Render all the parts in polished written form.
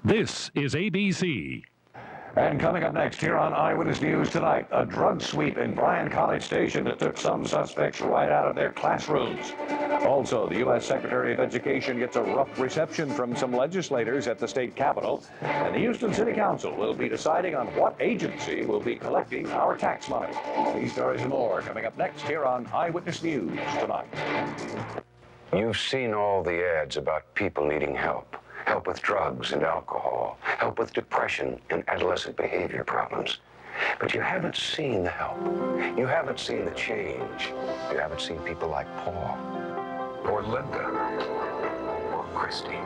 This is ABC. And coming up next here on Eyewitness News tonight, a drug sweep in Bryan College Station that took some suspects right out of their classrooms. Also, the U.S. Secretary of Education gets a rough reception from some legislators at the state capitol. And the Houston City Council will be deciding on what agency will be collecting our tax money. These stories and more coming up next here on Eyewitness News tonight. You've seen all the ads about people needing help. Help with drugs and alcohol, help with depression and adolescent behavior problems. But you haven't seen the help. You haven't seen the change. You haven't seen people like Paul, or Linda, or Christy.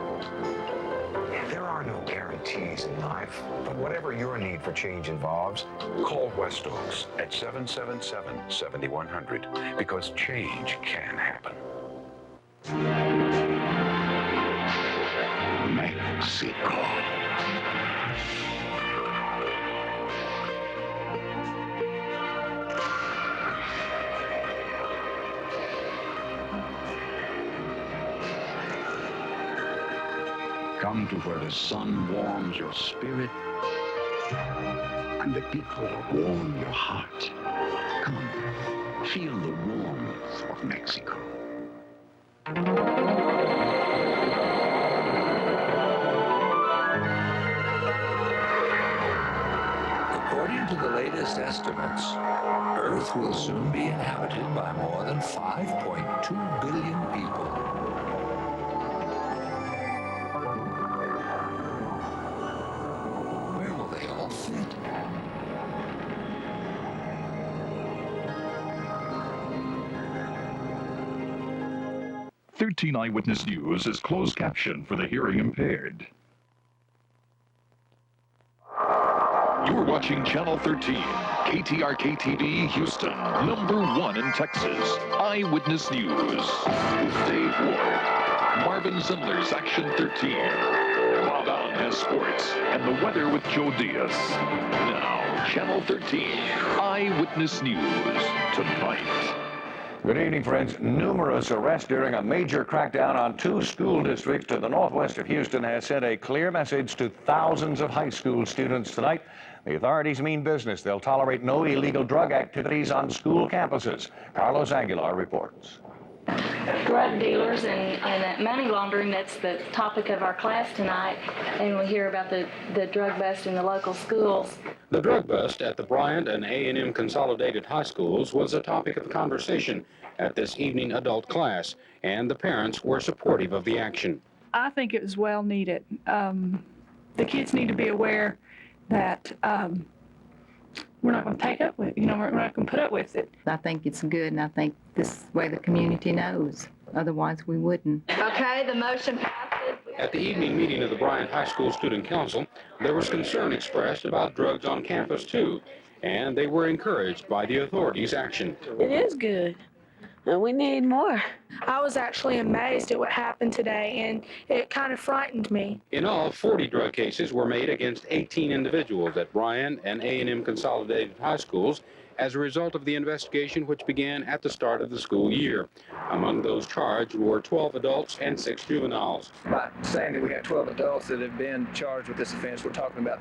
There are no guarantees in life, but whatever your need for change involves, call West Oaks at 777-7100, because change can happen. Mexico. Come to where the sun warms your spirit and the people warm your heart. Come, feel the warmth of Mexico. According to the latest estimates, Earth will soon be inhabited by more than 5.2 billion people. Where will they all fit? "13 Eyewitness News is closed caption for the hearing impaired. You're watching Channel 13, KTRK TV, Houston, #1 in Texas. Eyewitness News. With Dave Ward, Marvin Zindler's Action 13. Bob Allen has sports and the weather with Joe Diaz. Now, Channel 13, Eyewitness News tonight. Good evening, friends. Numerous arrests during a major crackdown on 2 school districts to the northwest of Houston has sent a clear message to thousands of high school students tonight. The authorities mean business. They'll tolerate no illegal drug activities on school campuses. Carlos Aguilar reports. Drug dealers and money laundering, that's the topic of our class tonight, and we hear about the drug bust in the local schools. The drug bust at the Bryant and A&M Consolidated High Schools was a topic of conversation at this evening adult class, and the parents were supportive of the action. I think it was well needed. The kids need to be aware that we're not going to take up with it. We're not going to put up with it. I think it's good, and I think this way the community knows. Otherwise, we wouldn't. Okay, the motion passes. At the evening meeting of the Bryant High School Student Council, there was concern expressed about drugs on campus, too, and they were encouraged by the authorities' action. It is good. And we need more. I was actually amazed at what happened today, and it kind of frightened me. In all, 40 drug cases were made against 18 individuals at Bryant and A&M Consolidated High Schools as a result of the investigation, which began at the start of the school year. Among those charged were 12 adults and 6 juveniles. By saying that we have 12 adults that have been charged with this offense, we're talking about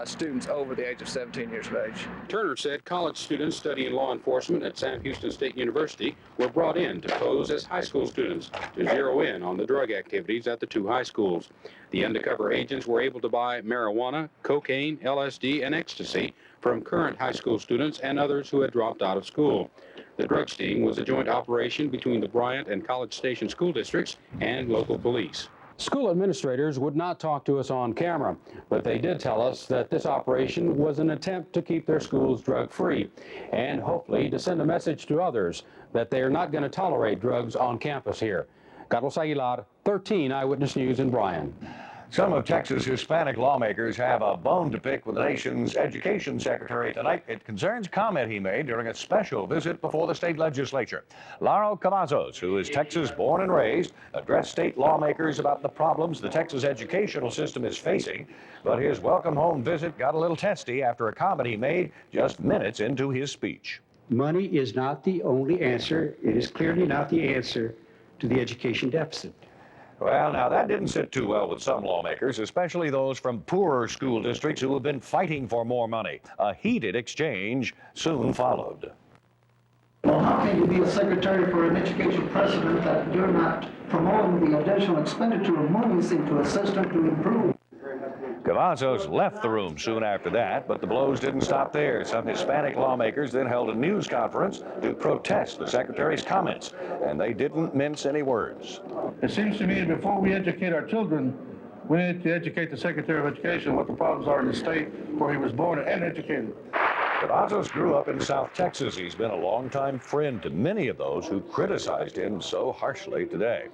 students over the age of 17 years of age. Turner said college students studying law enforcement at Sam Houston State University were brought in to pose as high school students to zero in on the drug activities at the 2 high schools. The undercover agents were able to buy marijuana, cocaine, LSD, and ecstasy from current high school students and others who had dropped out of school. The drug sting was a joint operation between the Bryant and College Station school districts and local police. School administrators would not talk to us on camera, but they did tell us that this operation was an attempt to keep their schools drug-free and hopefully to send a message to others that they are not going to tolerate drugs on campus here. Carlos Aguilar, 13 Eyewitness News in Bryan. Some of Texas' Hispanic lawmakers have a bone to pick with the nation's education secretary tonight. It concerns a comment he made during a special visit before the state legislature. Laro Cavazos, who is Texas born and raised, addressed state lawmakers about the problems the Texas educational system is facing. But his welcome home visit got a little testy after a comment he made just minutes into his speech. Money is not the only answer. It is clearly not the answer to the education deficit. Well, now that didn't sit too well with some lawmakers, especially those from poorer school districts who have been fighting for more money. A heated exchange soon followed. Well, how can you be a secretary for an education president that you're not promoting the additional expenditure of monies into a system to improve? Cavazos left the room soon after that, but the blows didn't stop there. Some Hispanic lawmakers then held a news conference to protest the secretary's comments, and they didn't mince any words. It seems to me before we educate our children, we need to educate the Secretary of Education what the problems are in the state where he was born and educated. Cavazos grew up in South Texas. He's been a longtime friend to many of those who criticized him so harshly today.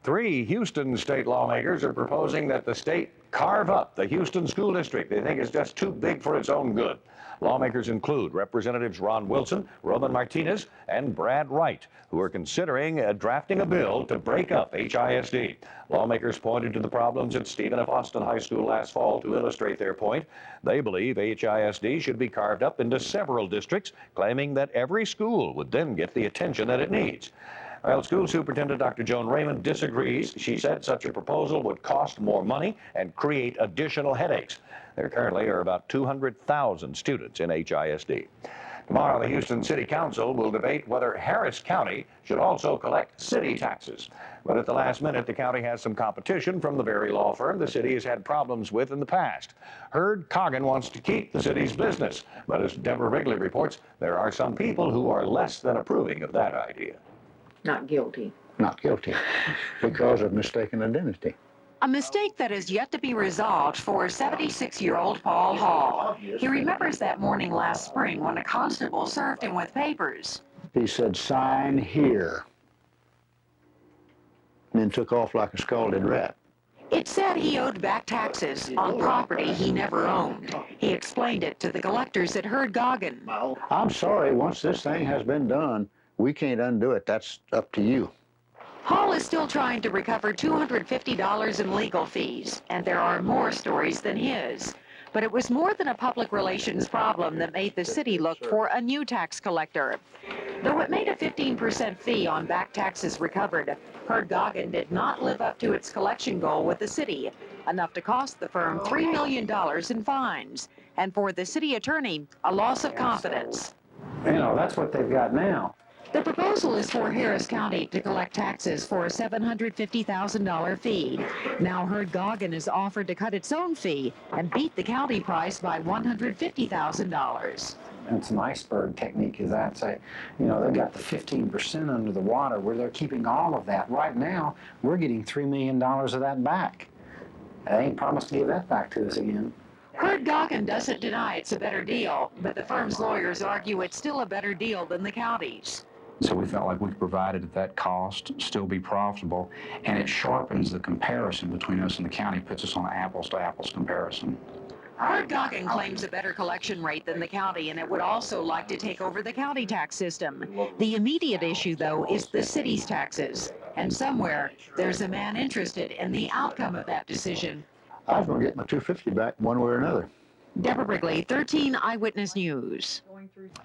3 Houston state lawmakers are proposing that the state carve up the Houston School District. They think it's just too big for its own good. Lawmakers include Representatives Ron Wilson, Roman Martinez, and Brad Wright, who are considering drafting a bill to break up HISD. Lawmakers pointed to the problems at Stephen F. Austin High School last fall to illustrate their point. They believe HISD should be carved up into several districts, claiming that every school would then get the attention that it needs. Well, School Superintendent Dr. Joan Raymond disagrees. She said such a proposal would cost more money and create additional headaches. There currently are about 200,000 students in HISD. Tomorrow, the Houston City Council will debate whether Harris County should also collect city taxes. But at the last minute, the county has some competition from the very law firm the city has had problems with in the past. Hurd Coggin wants to keep the city's business, but as Deborah Wrigley reports, there are some people who are less than approving of that idea. Not guilty. Not guilty because of mistaken identity. A mistake that is yet to be resolved for 76-year-old Paul Hall. He remembers that morning last spring when a constable served him with papers. He said, "Sign here," and then took off like a scalded rat. It said he owed back taxes on property he never owned. He explained it to the collectors at Hurd Coggin. I'm sorry, once this thing has been done, we can't undo it. That's up to you. Hall is still trying to recover $250 in legal fees, and there are more stories than his. But it was more than a public relations problem that made the city look for a new tax collector. Though it made a 15% fee on back taxes recovered, Hurd Coggin did not live up to its collection goal with the city, enough to cost the firm $3 million in fines, and for the city attorney, a loss of confidence. You know, that's what they've got now. The proposal is for Harris County to collect taxes for a $750,000 fee. Now Hurd Coggin is offered to cut its own fee and beat the county price by $150,000. It's an iceberg technique, is that say, you know, they've got the 15% under the water where they're keeping all of that. Right now, we're getting $3 million of that back. They ain't promised to give that back to us again. Hurd Coggin doesn't deny it's a better deal, but the firm's lawyers argue it's still a better deal than the county's. So we felt like we could provide it at that cost, still be profitable, and it sharpens the comparison between us and the county, puts us on an apples-to-apples comparison. Hurd Coggin claims a better collection rate than the county, and it would also like to take over the county tax system. The immediate issue, though, is the city's taxes. And somewhere, there's a man interested in the outcome of that decision. I was going to get my $250 back one way or another. Deborah Wrigley, 13 Eyewitness News.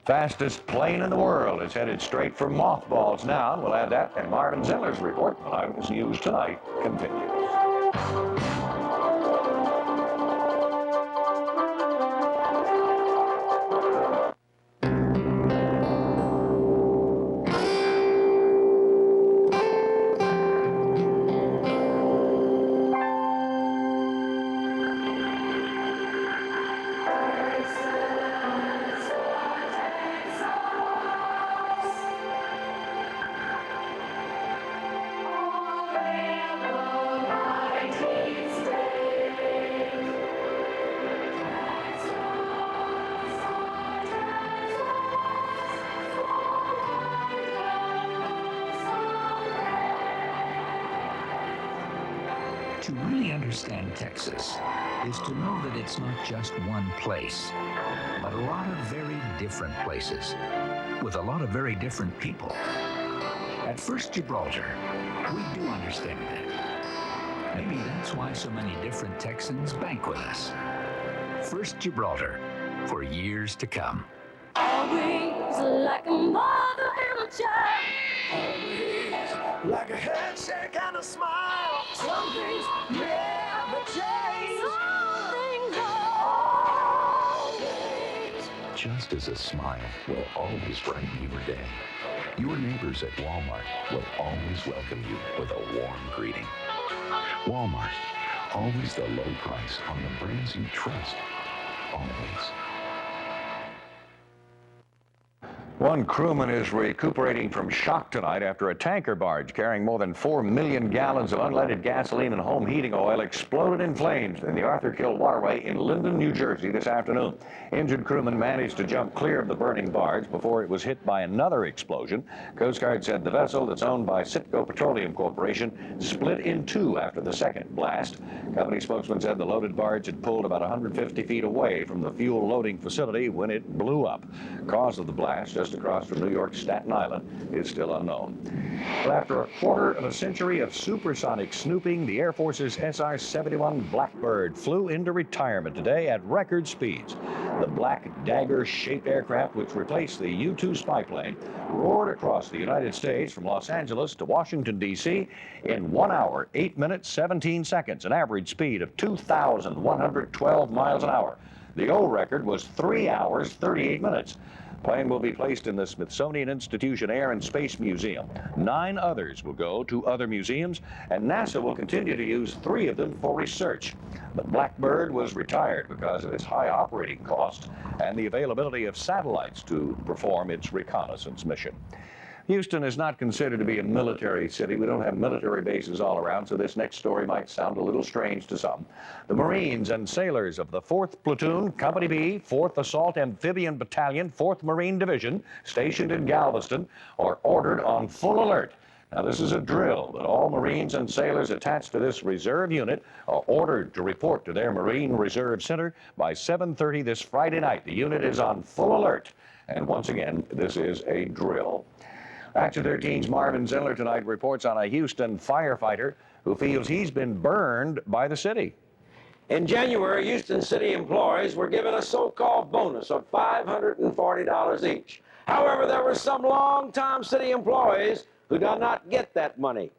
Fastest plane in the world is headed straight for mothballs now. We'll add that, and Marvin Zeller's report on Eyewitness News Tonight continues. To really understand Texas is to know that it's not just one place, but a lot of very different places, with a lot of very different people. At First Gibraltar, we do understand that. Maybe that's why so many different Texans bank with us. First Gibraltar, for years to come. Always like a mother and a child. Always Like a handshake and a smile. Some things never change. Some things always. Just as a smile will always brighten your day, your neighbors at Walmart will always welcome you with a warm greeting. Walmart, always the low price on the brands you trust, always. One crewman is recuperating from shock tonight after a tanker barge carrying more than 4 million gallons of unleaded gasoline and home heating oil exploded in flames in the Arthur Kill Waterway in Linden, New Jersey this afternoon. Injured crewmen managed to jump clear of the burning barge before it was hit by another explosion. Coast Guard said the vessel, that's owned by Citgo Petroleum Corporation, split in two after the second blast. Company spokesman said the loaded barge had pulled about 150 feet away from the fuel loading facility when it blew up. Cause of the blast, just across from New York's Staten Island, is still unknown. Well, after a quarter of a century of supersonic snooping, the Air Force's SR-71 Blackbird flew into retirement today at record speeds. The Black Dagger-shaped aircraft, which replaced the U-2 spy plane, roared across the United States from Los Angeles to Washington, D.C. in 1 hour, 8 minutes, 17 seconds, an average speed of 2,112 miles an hour. The old record was 3 hours, 38 minutes. Plane will be placed in the Smithsonian Institution Air and Space Museum. 9 others will go to other museums, and NASA will continue to use 3 of them for research. But Blackbird was retired because of its high operating cost and the availability of satellites to perform its reconnaissance mission. Houston is not considered to be a military city. We don't have military bases all around, so this next story might sound a little strange to some. The Marines and sailors of the 4th Platoon, Company B, 4th Assault Amphibian Battalion, 4th Marine Division, stationed in Galveston, are ordered on full alert. Now, this is a drill, but all Marines and sailors attached to this reserve unit are ordered to report to their Marine Reserve Center by 7:30 this Friday night. The unit is on full alert, and once again, this is a drill. Action 13's Marvin Zindler tonight reports on a Houston firefighter who feels he's been burned by the city. In January, Houston city employees were given a so-called bonus of $540 each. However, there were some long-time city employees who did not get that money.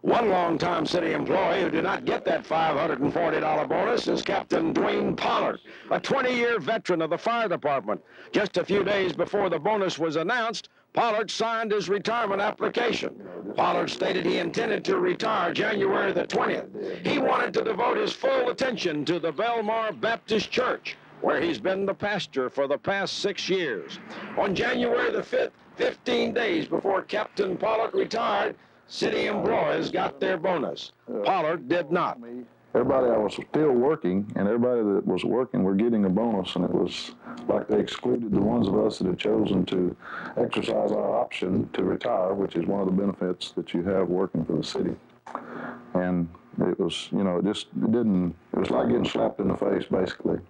One longtime city employee who did not get that $540 bonus is Captain Dwayne Pollard, a 20-year veteran of the fire department. Just a few days before the bonus was announced, Pollard signed his retirement application. Pollard stated he intended to retire January the 20th. He wanted to devote his full attention to the Belmar Baptist Church, where he's been the pastor for the past 6 years. On January the 5th, 15 days before Captain Pollard retired, city employees got their bonus. Pollard did not. Everybody that was still working and everybody that was working were getting a bonus, and it was like they excluded the ones of us that had chosen to exercise our option to retire, which is one of the benefits that you have working for the city. And it was, you know, it was like getting slapped in the face, basically.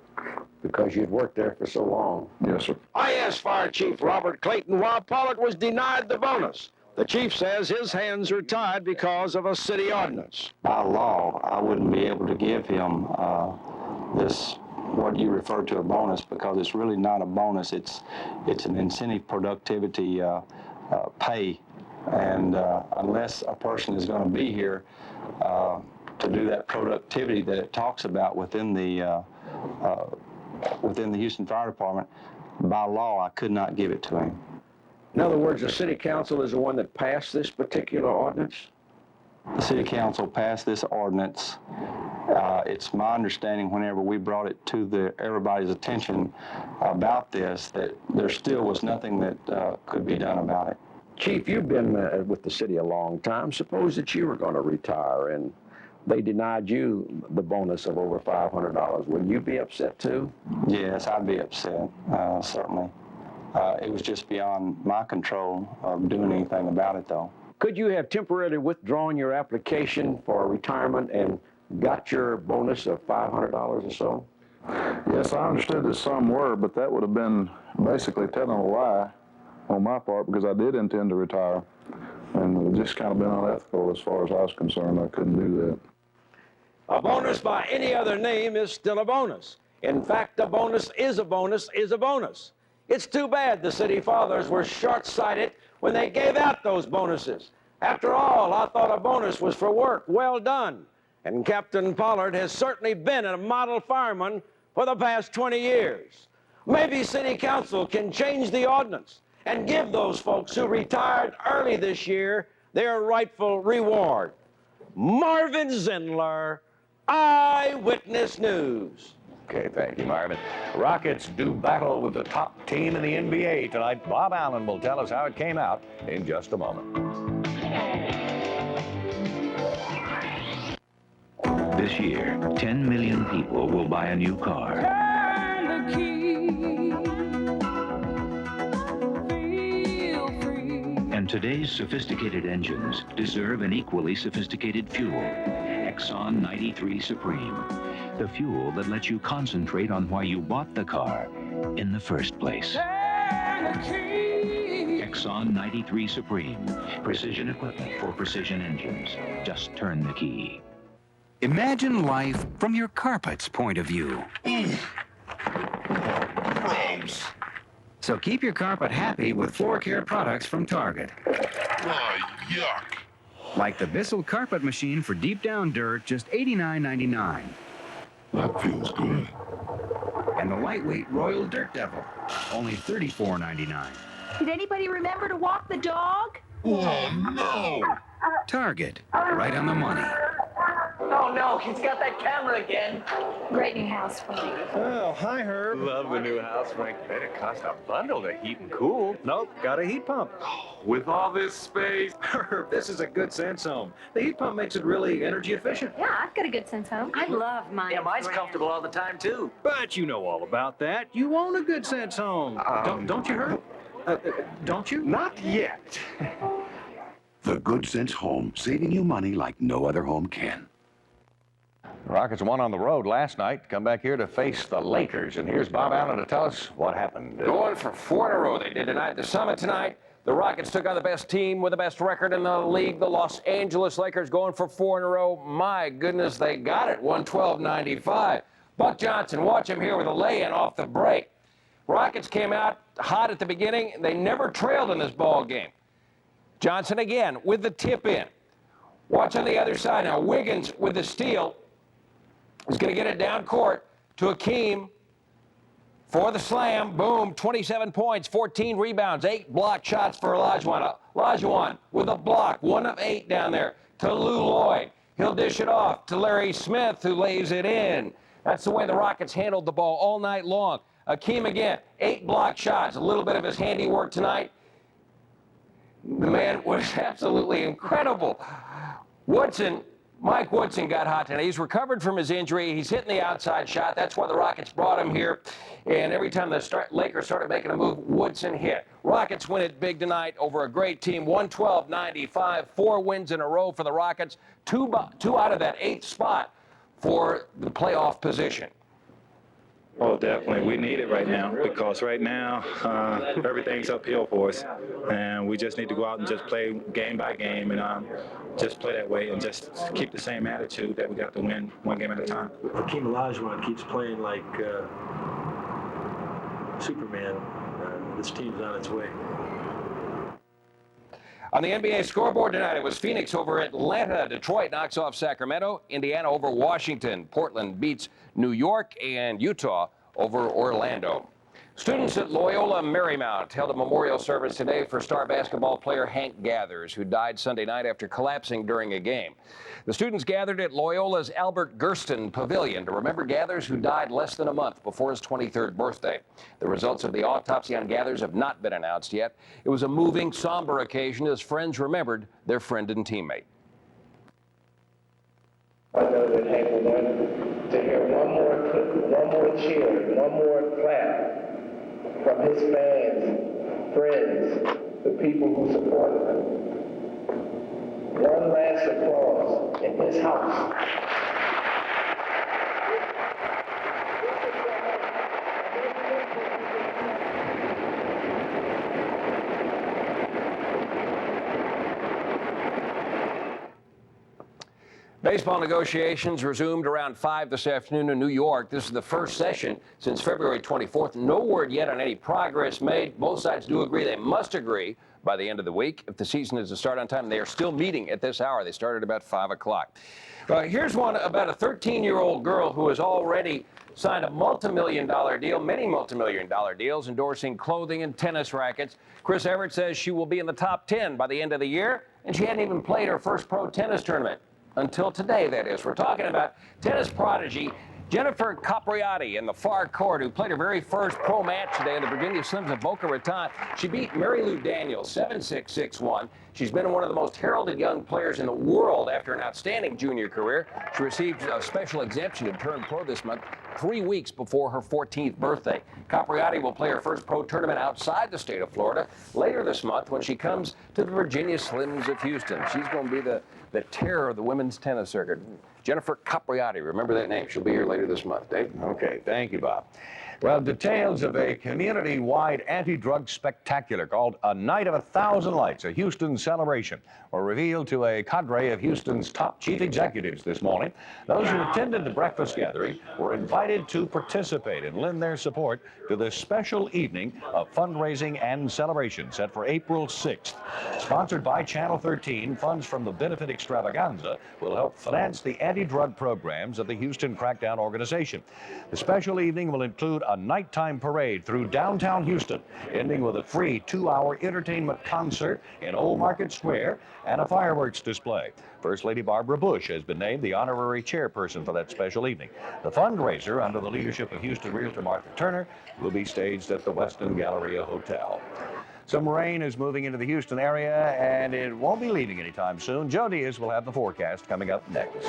Because you'd worked there for so long. Yes, sir. I asked Fire Chief Robert Clayton why Pollard was denied the bonus. The chief says his hands are tied because of a city ordinance. By law, I wouldn't be able to give him this, what you refer to a bonus, because it's really not a bonus. It's an incentive productivity pay, and unless a person is going to be here to do that productivity that it talks about within the Houston Fire Department, by law, I could not give it to him. In other words, the city council is the one that passed this particular ordinance? The city council passed this ordinance. It's my understanding whenever we brought it to everybody's attention about this, that there still was nothing that could be done about it. Chief, you've been with the city a long time. Suppose that you were going to retire and they denied you the bonus of over $500. Would you be upset too? Yes, I'd be upset, certainly. It was just beyond my control of doing anything about it, though. Could you have temporarily withdrawn your application for retirement and got your bonus of $500 or so? Yes, I understood that some were, but that would have been basically telling a lie on my part, because I did intend to retire, and it just kind of been unethical as far as I was concerned. I couldn't do that. A bonus by any other name is still a bonus. In fact, a bonus is a bonus is a bonus. It's too bad the city fathers were short-sighted when they gave out those bonuses. After all, I thought a bonus was for work well done. And Captain Pollard has certainly been a model fireman for the past 20 years. Maybe City Council can change the ordinance and give those folks who retired early this year their rightful reward. Marvin Zindler, Eyewitness News. Okay, thank you, Marvin. Rockets do battle with the top team in the NBA tonight. Bob Allen will tell us how it came out in just a moment. This year, 10 million people will buy a new car. Turn the key. Feel free. And today's sophisticated engines deserve an equally sophisticated fuel. Exxon 93 Supreme. The fuel that lets you concentrate on why you bought the car in the first place. Turn the key. Exxon 93 Supreme. Precision equipment for precision engines. Just turn the key. Imagine life from your carpet's point of view. Gross. So keep your carpet happy with floor care products from Target. Oh, yuck. Like the Bissell Carpet Machine for deep down dirt, just $89.99. That feels good. And the lightweight Royal Dirt Devil, only $34.99. Did anybody remember to walk the dog? Oh, no. Target, right on the money. Oh no, he's got that camera again. Great new house, Frank. Oh, hi, Herb. Love the new house, Frank. Bet it cost a bundle to heat and cool. Nope, got a heat pump. With all this space. Herb, this is a good sense home. The heat pump makes it really energy efficient. Yeah, I've got a good sense home. I love mine. Yeah, mine's comfortable all the time, too. But you know all about that. You own a good sense home. Don't you, Herb? Don't you? Not yet. The Good Sense Home, saving you money like no other home can. Rockets won on the road last night. Come back here to face the Lakers. And here's Bob Allen to tell us what happened. Going for 4 in a row. They did tonight at the Summit tonight. The Rockets took on the best team with the best record in the league, the Los Angeles Lakers, going for 4 in a row. My goodness, they got it, 112-95. Buck Johnson, watch him here with a lay-in off the break. Rockets came out hot at the beginning. They never trailed in this ball game. Johnson again with the tip in. Watch on the other side now. Wiggins with the steal. He's going to get it down court to Akeem for the slam. Boom, 27 points, 14 rebounds, 8 block shots for Olajuwon. Olajuwon with a block, 1 of 8 down there to Lou Lloyd. He'll dish it off to Larry Smith, who lays it in. That's the way the Rockets handled the ball all night long. Akeem again, 8 block shots, a little bit of his handiwork tonight. The man was absolutely incredible. Mike Woodson got hot tonight. He's recovered from his injury. He's hitting the outside shot. That's why the Rockets brought him here. And every time the Lakers started making a move, Woodson hit. Rockets win it big tonight over a great team, 112-95. 4 wins in a row for the Rockets. 2 out of that 8th spot for the playoff position. Oh, definitely. We need it right now because right now everything's uphill for us. And we just need to go out and just play game by game and just play that way and just keep the same attitude that we got to win 1 game at a time. Hakeem Olajuwon keeps playing like Superman. This team's on its way. On the NBA scoreboard tonight, it was Phoenix over Atlanta. Detroit knocks off Sacramento. Indiana over Washington. Portland beats New York. And Utah over Orlando. Students at Loyola Marymount held a memorial service today for star basketball player Hank Gathers, who died Sunday night after collapsing during a game. The students gathered at Loyola's Albert Gersten Pavilion to remember Gathers, who died less than a month before his 23rd birthday. The results of the autopsy on Gathers have not been announced yet. It was a moving, somber occasion as friends remembered their friend and teammate. I know that Hank will want to hear one more cheer, one more clap from his fans, friends, the people who support him. One last applause in his house. Baseball negotiations resumed around 5 this afternoon in New York. This is the first session since February 24th. No word yet on any progress made. Both sides do agree they must agree by the end of the week. If the season is to start on time, they are still meeting at this hour. They started about 5 o'clock. Here's one about a 13-year-old girl who has already signed a multi-million-dollar deal, many multi-million-dollar deals, endorsing clothing and tennis rackets. Chris Everett says she will be in the top 10 by the end of the year, and she hadn't even played her first pro tennis tournament. Until today, that is. We're talking about tennis prodigy Jennifer Capriati in the far court, who played her very first pro match today in the Virginia Slims of Boca Raton. She beat Mary Lou Daniels 7-6, 6-1. She's been one of the most heralded young players in the world after an outstanding junior career. She received a special exemption to turn pro this month, 3 weeks before her 14th birthday. Capriati will play her first pro tournament outside the state of Florida later this month when she comes to the Virginia Slims of Houston. She's going to be the terror of the women's tennis circuit. Jennifer Capriati, remember that name. She'll be here later this month. Dave? Okay, thank you, Bob. Well, details of a community-wide anti-drug spectacular called A Night of 1,000 Lights, a Houston celebration, were revealed to a cadre of Houston's top chief executives this morning. Those who attended the breakfast gathering were invited to participate and lend their support to this special evening of fundraising and celebration set for April 6th. Sponsored by Channel 13, funds from the benefit extravaganza will help finance the anti-drug programs of the Houston Crackdown Organization. The special evening will include a nighttime parade through downtown Houston, ending with a free 2-hour entertainment concert in Old Market Square and a fireworks display. First Lady Barbara Bush has been named the honorary chairperson for that special evening. The fundraiser, under the leadership of Houston Realtor Martha Turner, will be staged at the Westin Galleria Hotel. Some rain is moving into the Houston area, and it won't be leaving anytime soon. Joe Diaz will have the forecast coming up next.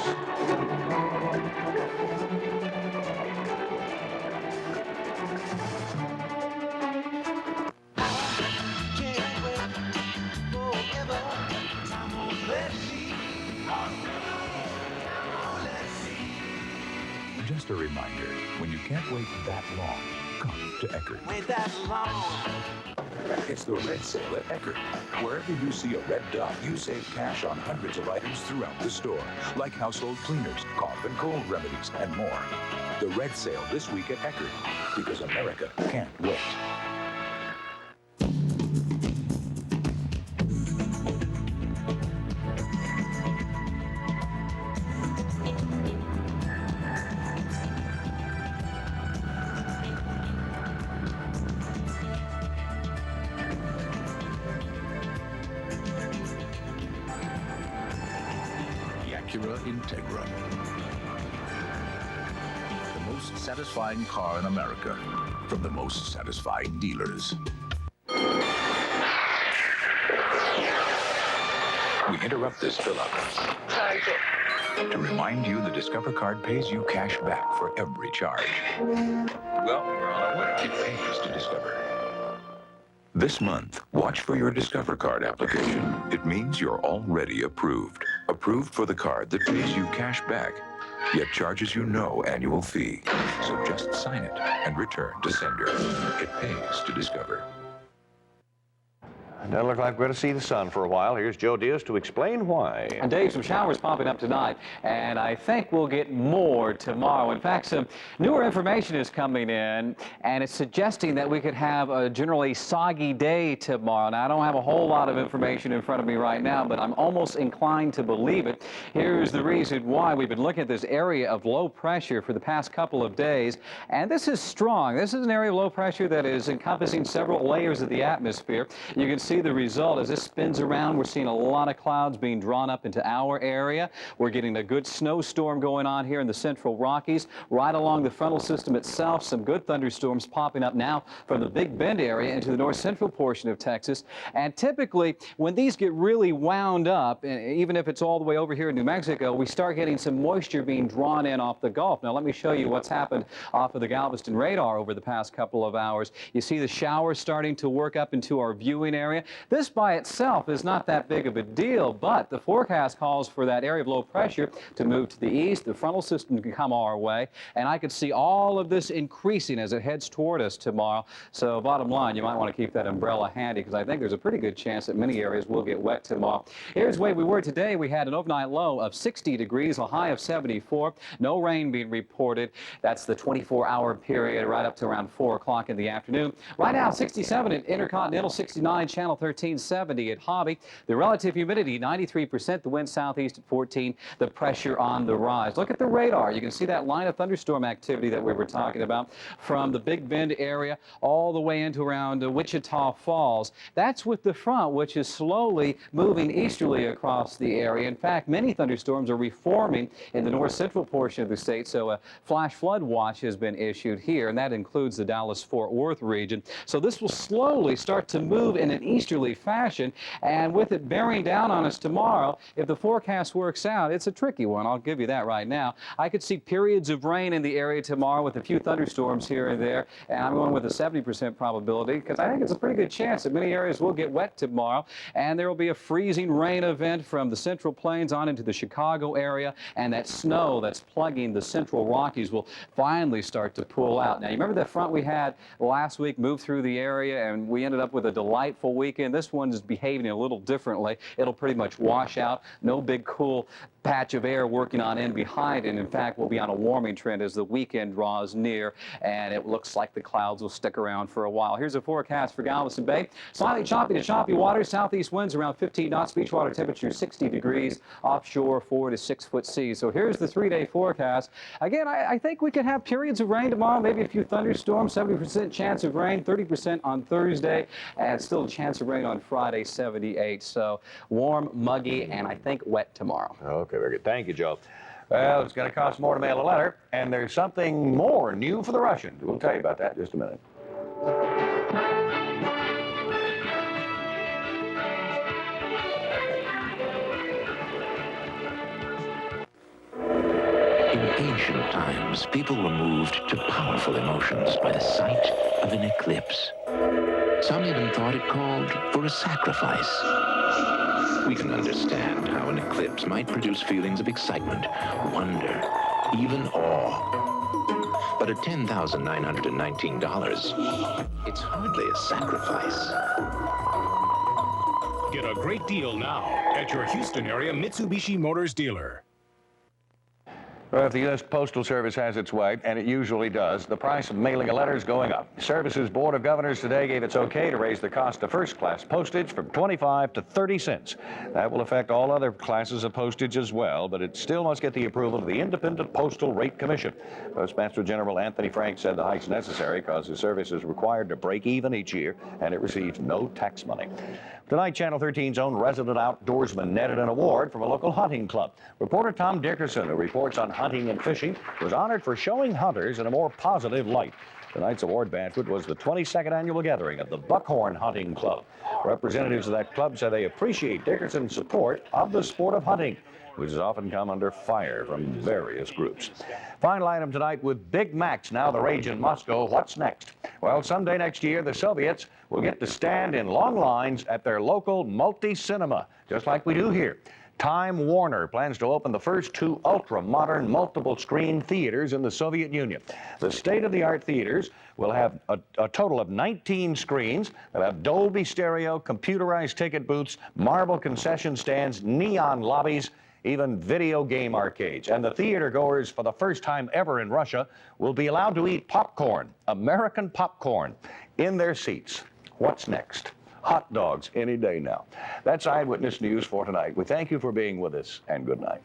Just a reminder, when you can't wait that long, come to Eckerd. Wait that long. It's the Red Sale at Eckerd. Wherever you see a red dot, you save cash on hundreds of items throughout the store, like household cleaners, cough and cold remedies, and more. The Red Sale this week at Eckerd, because America can't wait. Integra. The most satisfying car in America from the most satisfying dealers. We interrupt this fill-up to remind you the Discover card pays you cash back for every charge. Well, we're on our way. It pays to Discover. This month, watch for your Discover card application. It means you're already approved. Approved for the card that pays you cash back, yet charges you no annual fee. So just sign it and return to sender. It pays to Discover. Doesn't look like we're going to see the sun for a while. Here's Joe Diaz to explain why. And Dave, some showers popping up tonight, and I think we'll get more tomorrow. In fact, some newer information is coming in, and it's suggesting that we could have a generally soggy day tomorrow. Now, I don't have a whole lot of information in front of me right now, but I'm almost inclined to believe it. Here's the reason why. We've been looking at this area of low pressure for the past couple of days, and this is strong. This is an area of low pressure that is encompassing several layers of the atmosphere. You can see the result as this spins around. We're seeing a lot of clouds being drawn up into our area. We're getting a good snowstorm going on here in the central Rockies. Right along the frontal system itself, some good thunderstorms popping up now from the Big Bend area into the north central portion of Texas. And typically, when these get really wound up, even if it's all the way over here in New Mexico, we start getting some moisture being drawn in off the Gulf. Now, let me show you what's happened off of the Galveston radar over the past couple of hours. You see the showers starting to work up into our viewing area. This by itself is not that big of a deal, but the forecast calls for that area of low pressure to move to the east. The frontal system can come our way, and I could see all of this increasing as it heads toward us tomorrow. So bottom line, you might want to keep that umbrella handy because I think there's a pretty good chance that many areas will get wet tomorrow. Here's the way we were today. We had an overnight low of 60 degrees, a high of 74. No rain being reported. That's the 24-hour period right up to around 4 o'clock in the afternoon. Right now, 67 at Intercontinental, 69 Channel Channel 1370 at Hobby. The relative humidity, 93%. The wind southeast at 14. The pressure on the rise. Look at the radar. You can see that line of thunderstorm activity that we were talking about from the Big Bend area all the way into around Wichita Falls. That's with the front, which is slowly moving easterly across the area. In fact, many thunderstorms are reforming in the north central portion of the state, so a flash flood watch has been issued here, and that includes the Dallas-Fort Worth region. So this will slowly start to move in an easterly fashion, and with it bearing down on us tomorrow, if the forecast works out, it's a tricky one. I'll give you that right now. I could see periods of rain in the area tomorrow with a few thunderstorms here and there, and I'm going with a 70% probability because I think it's a pretty good chance that many areas will get wet tomorrow, and there will be a freezing rain event from the Central Plains on into the Chicago area, and that snow that's plugging the Central Rockies will finally start to pull out. Now, you remember that front we had last week moved through the area, and we ended up with a delightful weekend. This one is behaving a little differently. It'll pretty much wash out. No big cool patch of air working on in behind, and in fact we'll be on a warming trend as the weekend draws near, and it looks like the clouds will stick around for a while. Here's a forecast for Galveston Bay. Slightly choppy to choppy waters, southeast winds around 15 knots, beach water temperature 60 degrees, offshore 4 to 6 foot seas. So here's the 3-day forecast. Again, I think we could have periods of rain tomorrow, maybe a few thunderstorms, 70% chance of rain, 30% on Thursday, and still a chance of rain on Friday, 78. So warm, muggy, and I think wet tomorrow. Okay, very good. Thank you, Joe. Well, it's going to cost more to mail a letter, and there's something more new for the Russians. We'll tell you about that in just a minute. In ancient times, people were moved to powerful emotions by the sight of an eclipse. Some even thought it called for a sacrifice. We can understand how an eclipse might produce feelings of excitement, wonder, even awe. But at $10,919, it's hardly a sacrifice. Get a great deal now at your Houston area Mitsubishi Motors dealer. Well, if the U.S. Postal Service has its way, and it usually does, the price of mailing a letter is going up. Service's Board of Governors today gave its okay to raise the cost of first-class postage from 25 to 30 cents. That will affect all other classes of postage as well, but it still must get the approval of the Independent Postal Rate Commission. Postmaster General Anthony Frank said the hike's necessary because the service is required to break even each year, and it receives no tax money. Tonight, Channel 13's own resident outdoorsman netted an award from a local hunting club. Reporter Tom Dickerson, who reports on hunting and fishing, was honored for showing hunters in a more positive light. Tonight's award banquet was the 22nd annual gathering of the Buckhorn Hunting Club. Representatives of that club say they appreciate Dickerson's support of the sport of hunting, which has often come under fire from various groups. Final item tonight with Big Macs, now the rage in Moscow. What's next? Well, someday next year, the Soviets will get to stand in long lines at their local multi-cinema, just like we do here. Time Warner plans to open the first 2 ultra-modern multiple-screen theaters in the Soviet Union. The state-of-the-art theaters will have a total of 19 screens. They'll have Dolby stereo, computerized ticket booths, marble concession stands, neon lobbies, even video game arcades. And the theater goers, for the first time ever in Russia, will be allowed to eat popcorn, American popcorn, in their seats. What's next? Hot dogs any day now. That's Eyewitness News for tonight. We thank you for being with us, and good night.